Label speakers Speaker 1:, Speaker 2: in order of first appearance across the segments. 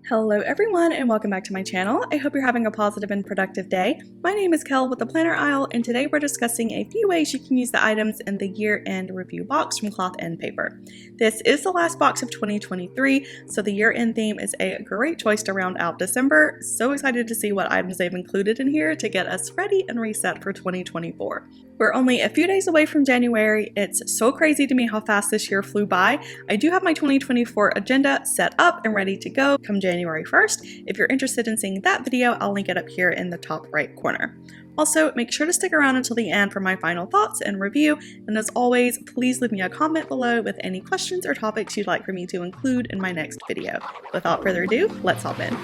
Speaker 1: Hello everyone and welcome back to my channel. I hope you're having a positive and productive day. My name is Kel with the Planner Aisle, and today we're discussing a few ways you can use the items in the year-end review box from Cloth and Paper. This is the last box of 2023, so the year-end theme is a great choice to round out December. So excited to see what items they've included in here to get us ready and reset for 2024. We're only a few days away from January. It's so crazy to me how fast this year flew by. I do have my 2024 agenda set up and ready to go come January 1st. If you're interested in seeing that video, I'll link it up here in the top right corner. Also, make sure to stick around until the end for my final thoughts and review. And as always, please leave me a comment below with any questions or topics you'd like for me to include in my next video. Without further ado, let's hop in.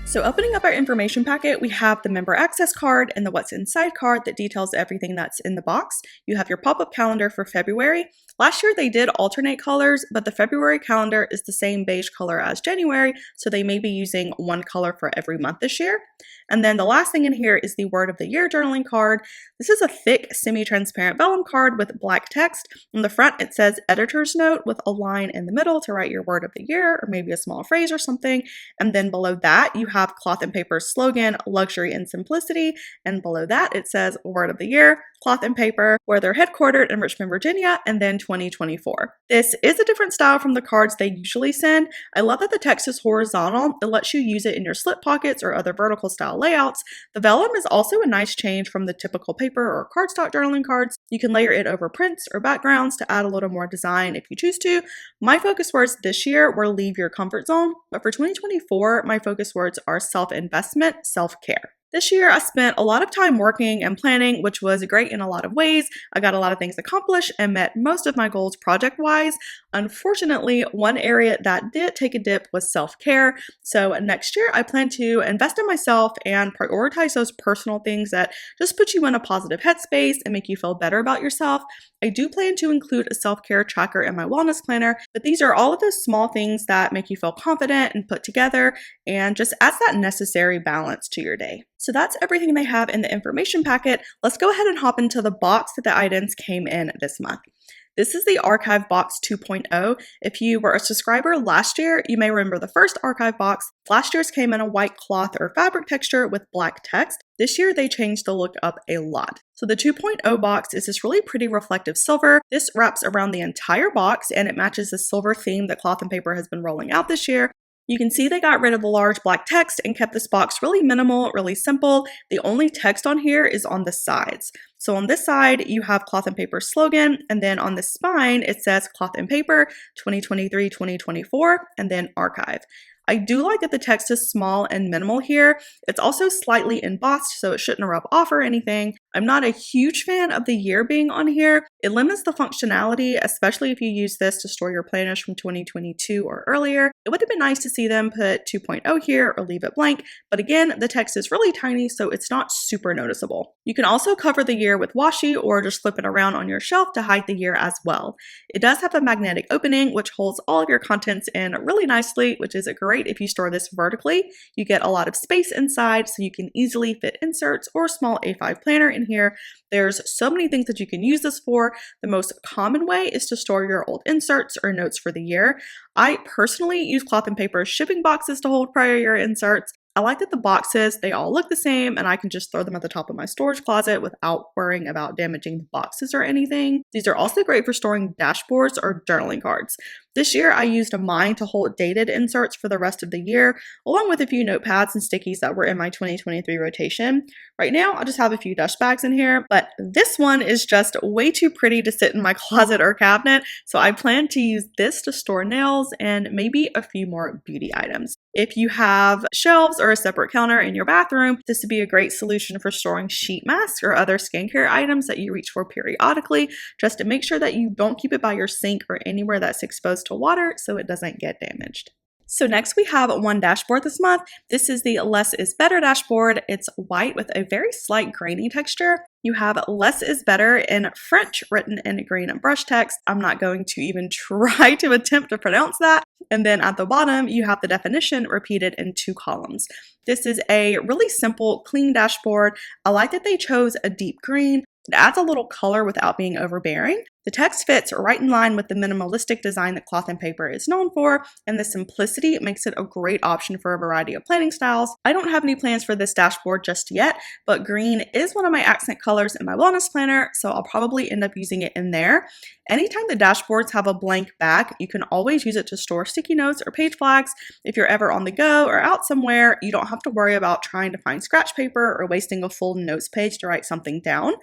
Speaker 1: So opening up our information packet, we have the member access card and the what's inside card that details everything that's in the box. You have your pop-up calendar for February. Last year they did alternate colors, but the February calendar is the same beige color as January, so they may be using one color for every month this year. And then the last thing in here is the word of the year journaling card. This is a thick semi-transparent vellum card with black text. On the front it says editor's note with a line in the middle to write your word of the year or maybe a small phrase or something. And then below that you have Cloth and Paper's slogan, luxury and simplicity. And below that it says word of the year, Cloth and Paper, where they're headquartered in Richmond, Virginia, and then 2024. This is a different style from the cards they usually send. I love that the text is horizontal. It lets you use it in your slip pockets or other vertical style layouts. The vellum is also a nice change from the typical paper or cardstock journaling cards. You can layer it over prints or backgrounds to add a little more design if you choose to. My focus words this year were leave your comfort zone, but for 2024, my focus words are self-investment, self-care. This year, I spent a lot of time working and planning, which was great in a lot of ways. I got a lot of things accomplished and met most of my goals project-wise. Unfortunately, one area that did take a dip was self-care. So next year, I plan to invest in myself and prioritize those personal things that just put you in a positive headspace and make you feel better about yourself. I do plan to include a self-care tracker in my wellness planner, but these are all of those small things that make you feel confident and put together and just adds that necessary balance to your day. So that's everything they have in the information packet. Let's go ahead and hop into the box that the items came in this month. This is the Archive Box 2.0. If you were a subscriber last year, you may remember the first Archive Box. Last year's came in a white cloth or fabric texture with black text. This year they changed the look up a lot. So the 2.0 box is this really pretty reflective silver. This wraps around the entire box and it matches the silver theme that Cloth and Paper has been rolling out this year. You can see they got rid of the large black text and kept this box really minimal, really simple. The only text on here is on the sides. So on this side, you have Cloth and Paper's slogan, and then on the spine, it says Cloth and Paper 2023-2024, and then Archive. I do like that the text is small and minimal here. It's also slightly embossed, so it shouldn't rub off or anything. I'm not a huge fan of the year being on here. It limits the functionality, especially if you use this to store your planners from 2022 or earlier. It would have been nice to see them put 2.0 here or leave it blank, but again, the text is really tiny, so it's not super noticeable. You can also cover the year with washi or just flip it around on your shelf to hide the year as well. It does have a magnetic opening, which holds all of your contents in really nicely, which is great if you store this vertically. You get a lot of space inside, so you can easily fit inserts or a small A5 planner in here. There's so many things that you can use this for. The most common way is to store your old inserts or notes for the year. I personally use Cloth and Paper shipping boxes to hold prior year inserts. I like that the boxes, they all look the same and I can just throw them at the top of my storage closet without worrying about damaging the boxes or anything. These are also great for storing dashboards or journaling cards. This year I used mine to hold dated inserts for the rest of the year, along with a few notepads and stickies that were in my 2023 rotation. Right now I just have a few dust bags in here, but this one is just way too pretty to sit in my closet or cabinet, so I plan to use this to store nails and maybe a few more beauty items. If you have shelves or a separate counter in your bathroom, this would be a great solution for storing sheet masks or other skincare items that you reach for periodically, just to make sure that you don't keep it by your sink or anywhere that's exposed to water so it doesn't get damaged. So next we have one dashboard this month. This is the Less is Better dashboard. It's white with a very slight grainy texture. You have Less is Better in French written in green brush text. I'm not going to even try to attempt to pronounce that. And then at the bottom, you have the definition repeated in 2 columns. This is a really simple, clean dashboard. I like that they chose a deep green. It adds a little color without being overbearing. The text fits right in line with the minimalistic design that Cloth and Paper is known for, and the simplicity makes it a great option for a variety of planning styles. I don't have any plans for this dashboard just yet, but green is one of my accent colors in my wellness planner, so I'll probably end up using it in there. Anytime the dashboards have a blank back, you can always use it to store sticky notes or page flags. If you're ever on the go or out somewhere, you don't have to worry about trying to find scratch paper or wasting a full notes page to write something down.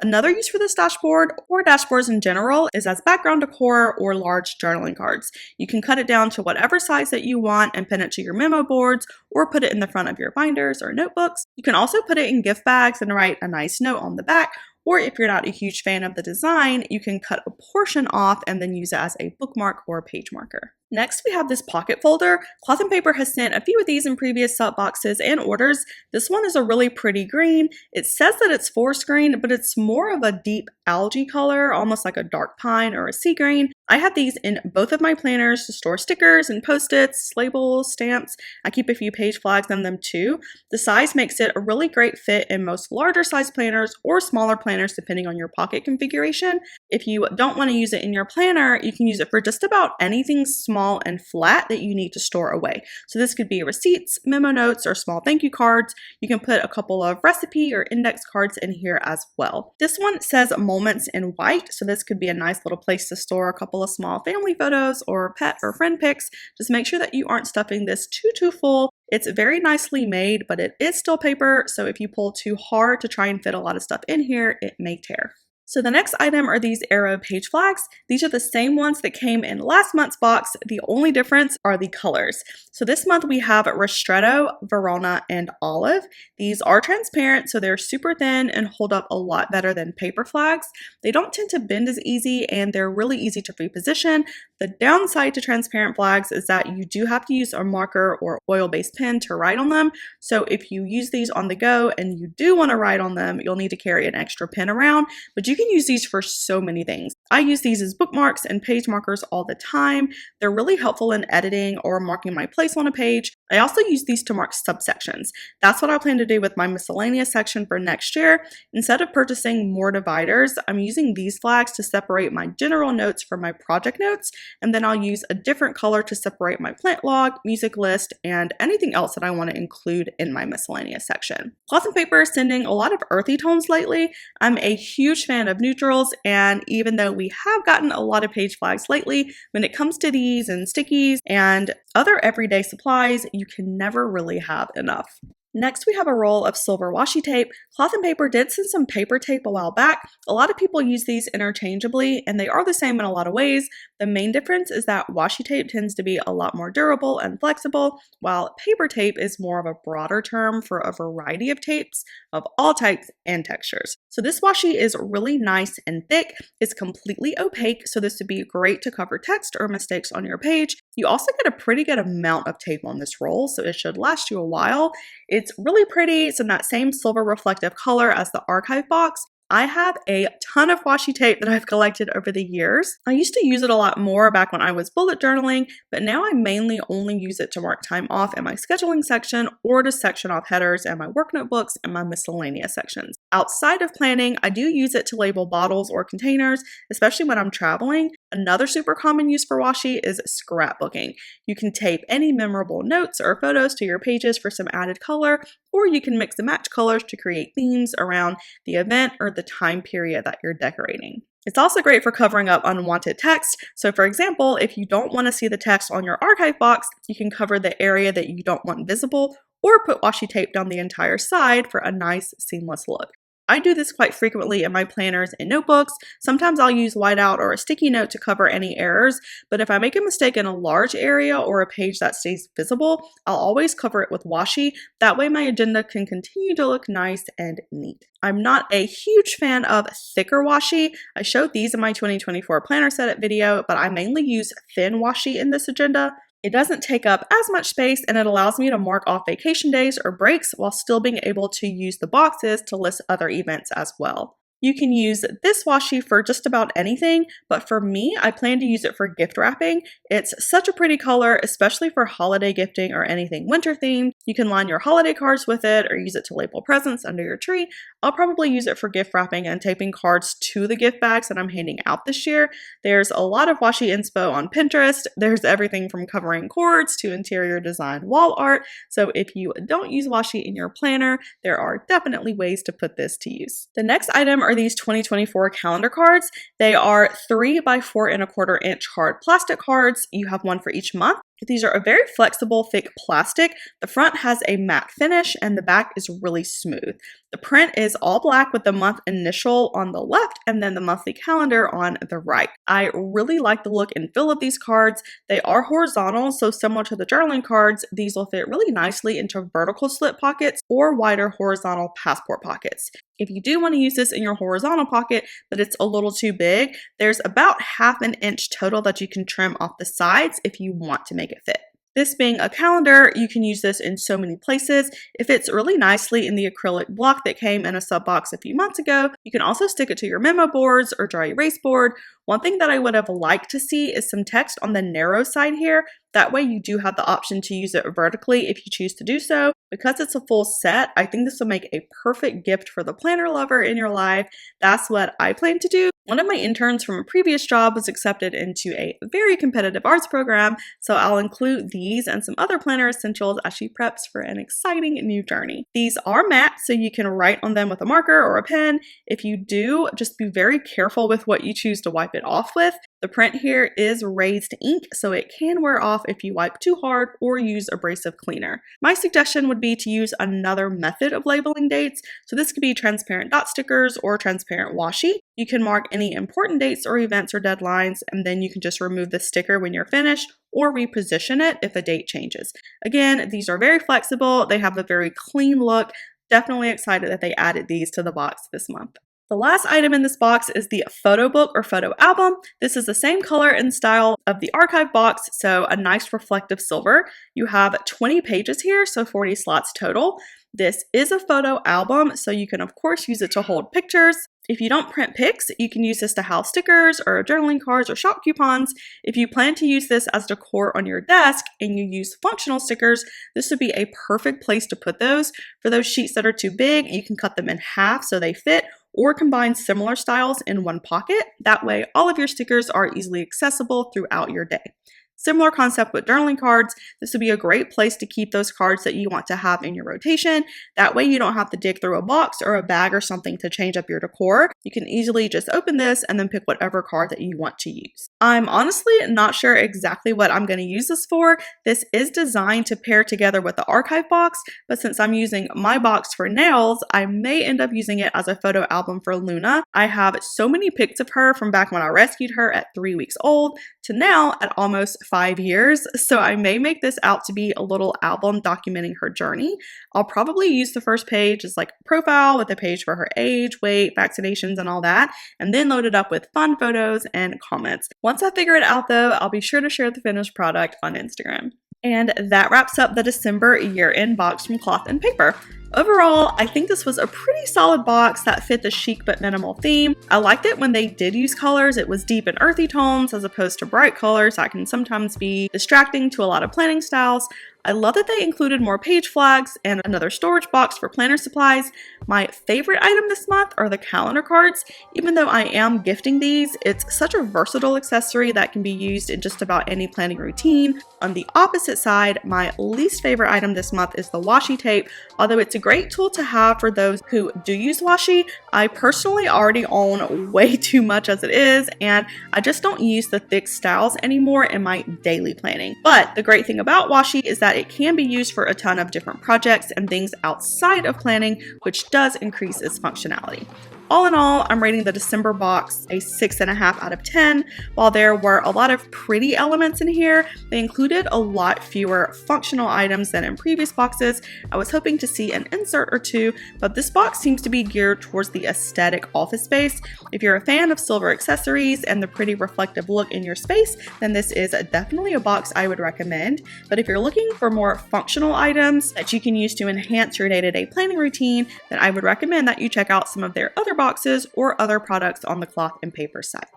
Speaker 1: Another use for this dashboard, or dashboards in general, is as background decor or large journaling cards. You can cut it down to whatever size that you want and pin it to your memo boards or put it in the front of your binders or notebooks. You can also put it in gift bags and write a nice note on the back, or if you're not a huge fan of the design, you can cut a portion off and then use it as a bookmark or page marker. Next, we have this pocket folder. Cloth and Paper has sent a few of these in previous sub boxes and orders. This one is a really pretty green. It says that it's forest green, but it's more of a deep algae color, almost like a dark pine or a sea green. I have these in both of my planners to store stickers and post-its, labels, stamps. I keep a few page flags in them too. The size makes it a really great fit in most larger size planners or smaller planners depending on your pocket configuration. If you don't want to use it in your planner, you can use it for just about anything small and flat that you need to store away. So this could be receipts, memo notes, or small thank you cards. You can put a couple of recipe or index cards in here as well. This one says moments in white, so this could be a nice little place to store a couple of small family photos or pet or friend pics. Just make sure that you aren't stuffing this too full. It's very nicely made, but it is still paper, so if you pull too hard to try and fit a lot of stuff in here, it may tear. So the next item are these arrow page flags. These are the same ones that came in last month's box. The only difference are the colors. So this month we have Ristretto, Verona, and Olive. These are transparent, so they're super thin and hold up a lot better than paper flags. They don't tend to bend as easy, and they're really easy to reposition. The downside to transparent flags is that you do have to use a marker or oil-based pen to write on them. So if you use these on the go and you do want to write on them, you'll need to carry an extra pen around, but you can use these for so many things. I use these as bookmarks and page markers all the time. They're really helpful in editing or marking my place on a page. I also use these to mark subsections. That's what I plan to do with my miscellaneous section for next year. Instead of purchasing more dividers, I'm using these flags to separate my general notes from my project notes, and then I'll use a different color to separate my plant log, music list, and anything else that I want to include in my miscellaneous section. Cloth and Paper is sending a lot of earthy tones lately. I'm a huge fan of neutrals, and even though we have gotten a lot of page flags lately, when it comes to these and stickies and other everyday supplies, you can never really have enough. Next, we have a roll of silver washi tape. Cloth and Paper did send some paper tape a while back. A lot of people use these interchangeably, and they are the same in a lot of ways. The main difference is that washi tape tends to be a lot more durable and flexible, while paper tape is more of a broader term for a variety of tapes of all types and textures. So this washi is really nice and thick. It's completely opaque, so this would be great to cover text or mistakes on your page. You also get a pretty good amount of tape on this roll, so it should last you a while. It's really pretty. It's in that same silver reflective color as the archive box. I have a ton of washi tape that I've collected over the years. I used to use it a lot more back when I was bullet journaling, but now I mainly only use it to mark time off in my scheduling section or to section off headers and my work notebooks and my miscellaneous sections. Outside of planning, I do use it to label bottles or containers, especially when I'm traveling. Another super common use for washi is scrapbooking. You can tape any memorable notes or photos to your pages for some added color, or you can mix and match colors to create themes around the event or the time period that you're decorating. It's also great for covering up unwanted text. So for example, if you don't want to see the text on your archive box, you can cover the area that you don't want visible or put washi tape down the entire side for a nice seamless look. I do this quite frequently in my planners and notebooks. Sometimes I'll use whiteout or a sticky note to cover any errors, but if I make a mistake in a large area or a page that stays visible, I'll always cover it with washi. That way my agenda can continue to look nice and neat. I'm not a huge fan of thicker washi. I showed these in my 2024 planner setup video, but I mainly use thin washi in this agenda. It doesn't take up as much space, and it allows me to mark off vacation days or breaks while still being able to use the boxes to list other events as well. You can use this washi for just about anything, but for me, I plan to use it for gift wrapping. It's such a pretty color, especially for holiday gifting or anything winter themed. You can line your holiday cards with it or use it to label presents under your tree. I'll probably use it for gift wrapping and taping cards to the gift bags that I'm handing out this year. There's a lot of washi inspo on Pinterest. There's everything from covering cords to interior design wall art. So if you don't use washi in your planner, there are definitely ways to put this to use. The next item are these 2024 calendar cards. They are 3 by 4¼ inch hard plastic cards. You have one for each month. These are a very flexible, thick plastic. The front has a matte finish and the back is really smooth. The print is all black with the month initial on the left and then the monthly calendar on the right. I really like the look and feel of these cards. They are horizontal, so similar to the journaling cards, these will fit really nicely into vertical slip pockets or wider horizontal passport pockets. If you do want to use this in your horizontal pocket, but it's a little too big, there's about 1/2 inch total that you can trim off the sides if you want to make it fit. This being a calendar, you can use this in so many places. It fits really nicely in the acrylic block that came in a sub box a few months ago. You can also stick it to your memo boards or dry erase board. One thing that I would have liked to see is some text on the narrow side here. That way you do have the option to use it vertically if you choose to do so. Because it's a full set, I think this will make a perfect gift for the planner lover in your life. That's what I plan to do. One of my interns from a previous job was accepted into a very competitive arts program, so I'll include these and some other planner essentials as she preps for an exciting new journey. These are matte, so you can write on them with a marker or a pen. If you do, just be very careful with what you choose to wipe it off with. The print here is raised ink, so it can wear off if you wipe too hard or use abrasive cleaner. My suggestion would be to use another method of labeling dates, so this could be transparent dot stickers or transparent washi. You can mark any important dates or events or deadlines, and then you can just remove the sticker when you're finished or reposition it if a date changes. Again, these are very flexible. They have a very clean look. Definitely excited that they added these to the box this month. The last item in this box is the photo book or photo album. This is the same color and style of the archive box, so a nice reflective silver. You have 20 pages here, so 40 slots total. This is a photo album, so you can of course use it to hold pictures. If you don't print pics, you can use this to house stickers or journaling cards or shop coupons. If you plan to use this as decor on your desk and you use functional stickers, this would be a perfect place to put those. For those sheets that are too big, you can cut them in half so they fit, or combine similar styles in one pocket. That way, all of your stickers are easily accessible throughout your day. Similar concept with journaling cards. This would be a great place to keep those cards that you want to have in your rotation. That way you don't have to dig through a box or a bag or something to change up your decor. You can easily just open this and then pick whatever card that you want to use. I'm honestly not sure exactly what I'm going to use this for. This is designed to pair together with the archive box, but since I'm using my box for nails, I may end up using it as a photo album for Luna. I have so many pics of her from back when I rescued her at 3 weeks old to now at almost 5 years, so I may make this out to be a little album documenting her journey. I'll probably use the first page as like a profile with a page for her age, weight, vaccinations, and all that, and then load it up with fun photos and comments. Once I figure it out though, I'll be sure to share the finished product on Instagram. And that wraps up the December year-end box from Cloth and Paper. Overall, I think this was a pretty solid box that fit the chic but minimal theme. I liked it when they did use colors. It was deep and earthy tones as opposed to bright colors that can sometimes be distracting to a lot of planning styles. I love that they included more page flags and another storage box for planner supplies. My favorite item this month are the calendar cards. Even though I am gifting these, it's such a versatile accessory that can be used in just about any planning routine. On the opposite side, my least favorite item this month is the washi tape. Although it's a great tool to have for those who do use washi, I personally already own way too much as it is, and I just don't use the thick styles anymore in my daily planning. But the great thing about washi is that it can be used for a ton of different projects and things outside of planning, which does increase its functionality. All in all, I'm rating the December box a 6.5 out of 10. While there were a lot of pretty elements in here, they included a lot fewer functional items than in previous boxes. I was hoping to see an insert or two, but this box seems to be geared towards the aesthetic office space. If you're a fan of silver accessories and the pretty reflective look in your space, then this is definitely a box I would recommend. But if you're looking for more functional items that you can use to enhance your day-to-day planning routine, then I would recommend that you check out some of their other boxes or other products on the cloth and paper side.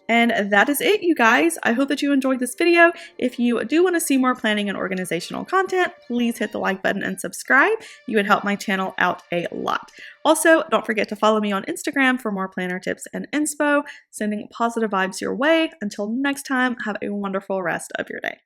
Speaker 1: And that is it, you guys. I hope that you enjoyed this video. If you do want to see more planning and organizational content, please hit the like button and subscribe. You would help my channel out a lot. Also, don't forget to follow me on Instagram for more planner tips and inspo. Sending positive vibes your way. Until next time, have a wonderful rest of your day.